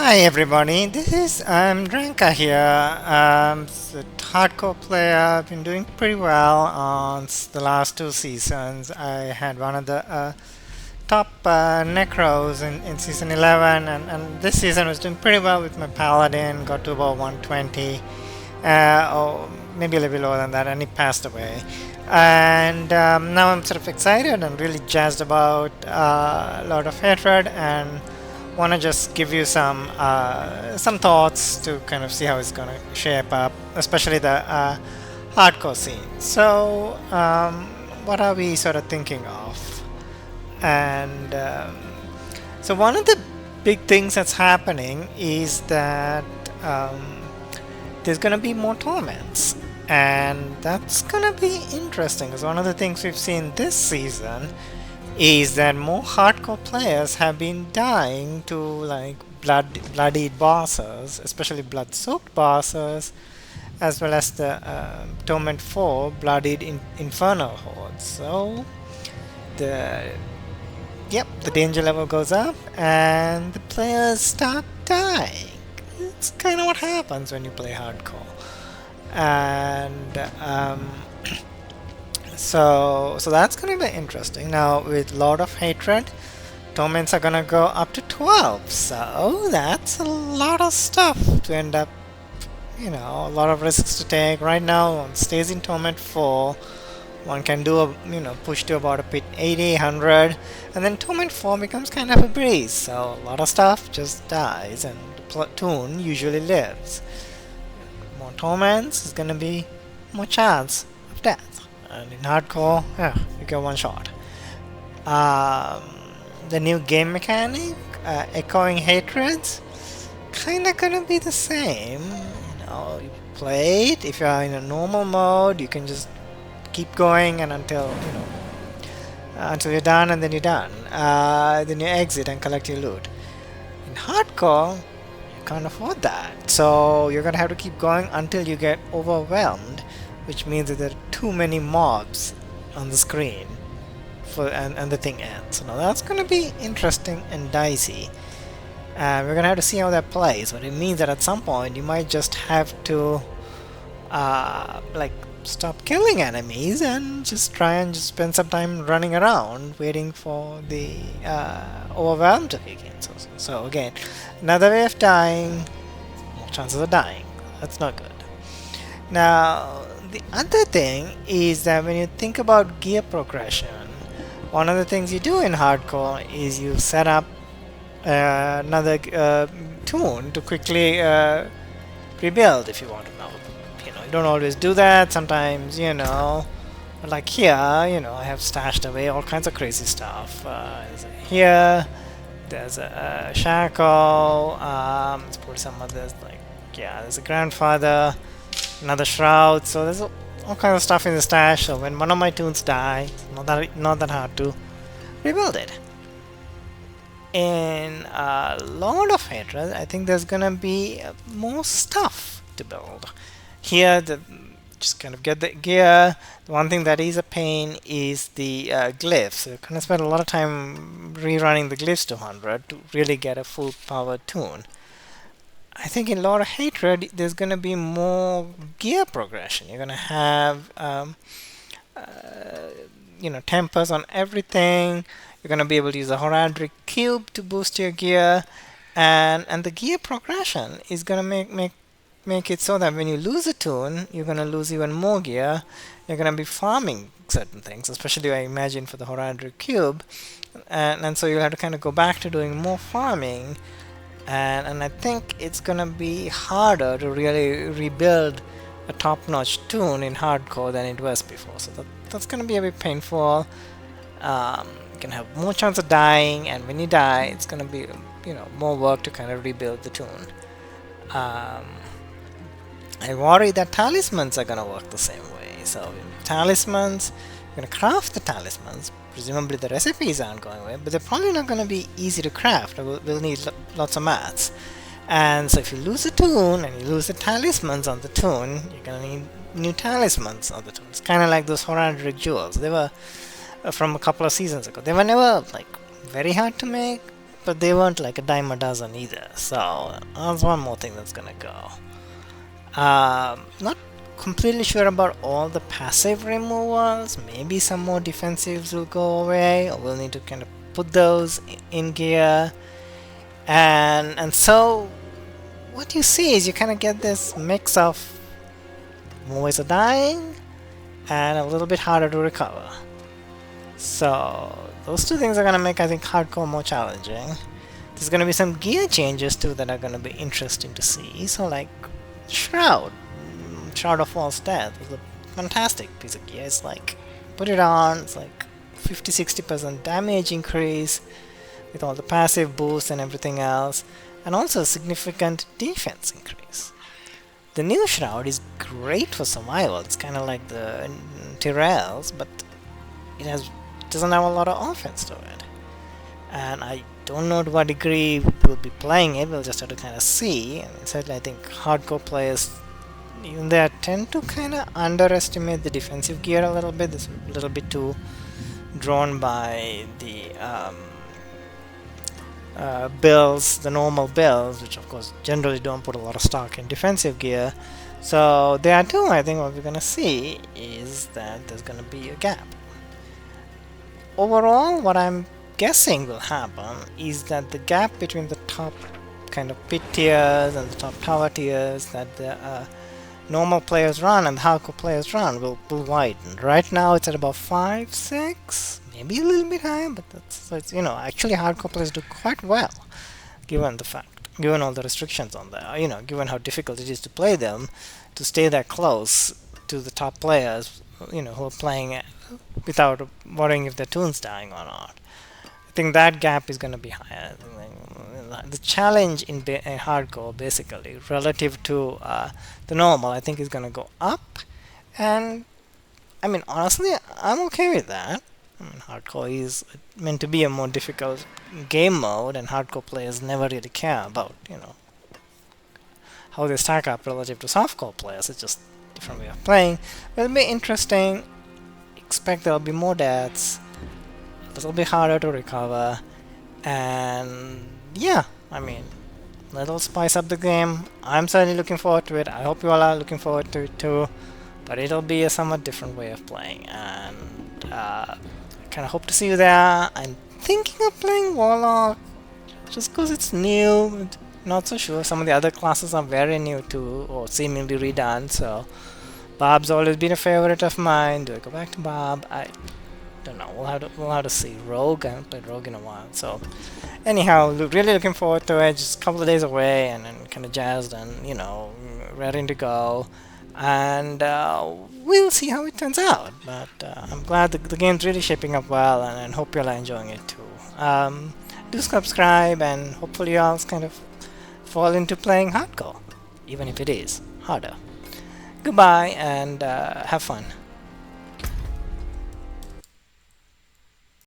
Hi everybody, this is Dranka here. A hardcore player. I've been doing pretty well on the last two seasons. I had one of the top necros in season 11, and this season was doing pretty well with my paladin. Got to about 120, or maybe a little bit lower than that, and he passed away. And now I'm sort of excited and really jazzed about Lord of Hatred, and want to just give you some thoughts to kind of see how it's going to shape up, especially the hardcore scene. So, what are we sort of thinking of? And so, one of the big things that's happening is that there's going to be more torments, and that's going to be interesting. Because one of the things we've seen this season is that more hardcore players have been dying to like bloodied bosses, especially blood-soaked bosses, as well as the Torment 4 bloodied infernal hordes. So the the danger level goes up and the players start dying. It's kind of what happens when you play hardcore. And so that's going to be interesting. Now with Lord of Hatred, torments are going to go up to 12. So that's a lot of stuff to end up, a lot of risks to take. Right now, one stays in Torment 4. One can do push to about a pit 80, 100, and then Torment 4 becomes kind of a breeze. So a lot of stuff just dies, and the platoon usually lives. More torments is going to be more chance of death. And in hardcore, you get one shot. The new game mechanic, echoing hatreds, kinda gonna be the same. You play it. If you're in a normal mode, you can just keep going and until you're done, and then you're done. Then you exit and collect your loot. In hardcore, you can't afford that. So you're gonna have to keep going until you get overwhelmed, which means that there are too many mobs on the screen and the thing ends. So now that's going to be interesting and dicey. We're going to have to see how that plays, but it means that at some point you might just have to stop killing enemies and just try and just spend some time running around waiting for the overwhelm to begin. So again, another way of dying, more chances of dying. That's not good. Now, the other thing is that when you think about gear progression, one of the things you do in hardcore is you set up another tune to quickly rebuild if you want to know. You don't always do that. Sometimes, like here, I have stashed away all kinds of crazy stuff. Here, there's a shackle. Let's put some others there's a grandfather. Another shroud, so there's all kinds of stuff in the stash. So when one of my tunes die, it's not that hard to rebuild it. In Lord of Hatred, I think there's gonna be more stuff to build. Here, just kind of get the gear. The one thing that is a pain is the glyphs. So you're gonna spend a lot of time rerunning the glyphs to 100 to really get a full power tune. I think in Lord of Hatred, there's going to be more gear progression. You're going to have, tempers on everything. You're going to be able to use a Horandric Cube to boost your gear. And the gear progression is going to make it so that when you lose a tune, you're going to lose even more gear. You're going to be farming certain things, especially I imagine for the Horandric Cube. And so you'll have to kind of go back to doing more farming. And I think it's gonna be harder to really rebuild a top-notch tune in hardcore than it was before. So that's gonna be a bit painful. You can have more chance of dying, and when you die, it's gonna be more work to kind of rebuild the tune. I worry that talismans are gonna work the same way. So talismans, you're gonna craft the talismans. Presumably the recipes aren't going away, but they're probably not going to be easy to craft. We'll need lots of maths. And so if you lose a tune and you lose the talismans on the tune, you're going to need new talismans on the tune. It's kind of like those Horandric jewels. They were from a couple of seasons ago. They were never very hard to make, but they weren't like a dime a dozen either. So that's one more thing that's gonna go. Not completely sure about all the passive removals. Maybe some more defensives will go away, or we'll need to kind of put those in gear. And so what you see is you kind of get this mix of more ways of dying and a little bit harder to recover. So those two things are going to make, I think, hardcore more challenging. There's going to be some gear changes too that are going to be interesting to see. So like Shroud, Shroud of False Death was a fantastic piece of gear. It's like, put it on, it's like 50-60% damage increase with all the passive boosts and everything else, and also a significant defense increase. The new Shroud is great for survival. It's kind of like the Tyrell's, but doesn't have a lot of offense to it. And I don't know to what degree we'll be playing it. We'll just have to kind of see. And certainly, I think hardcore players, even they tend to kind of underestimate the defensive gear a little bit. It's a little bit too drawn by the builds, the normal builds, which of course generally don't put a lot of stock in defensive gear. So there too, I think what we're gonna see is that there's gonna be a gap. Overall, what I'm guessing will happen is that the gap between the top kind of pit tiers and the top tower tiers that the normal players run and the hardcore players run will widen. Right now it's at about 5, 6, maybe a little bit higher, but so it's, actually hardcore players do quite well given all the restrictions on there, given how difficult it is to play them, to stay that close to the top players, who are playing without worrying if their tune's dying or not. I think that gap is going to be higher. The challenge in hardcore, basically, relative to the normal, I think is going to go up. And, I mean, honestly, I'm okay with that. I mean, hardcore is meant to be a more difficult game mode, and hardcore players never really care about, how they stack up relative to softcore players. It's just a different way of playing. But it'll be interesting. Expect there'll be more deaths. A little bit harder to recover. And yeah, I mean, little spice up the game. I'm certainly looking forward to it. I hope you all are looking forward to it too. But it'll be a somewhat different way of playing. And I kind of hope to see you there. I'm thinking of playing Warlock just because it's new. Not so sure. Some of the other classes are very new too, or seemingly redone. So Bob's always been a favorite of mine. Do I go back to Bob? I don't know. We'll have to see. Rogue. I haven't played Rogue in a while. So anyhow, really looking forward to it. Just a couple of days away, and kind of jazzed and ready to go. And we'll see how it turns out. But I'm glad the game's really shaping up well, and hope you're enjoying it too. Do subscribe, and hopefully you all kind of fall into playing hardcore, even if it is harder. Goodbye, and have fun.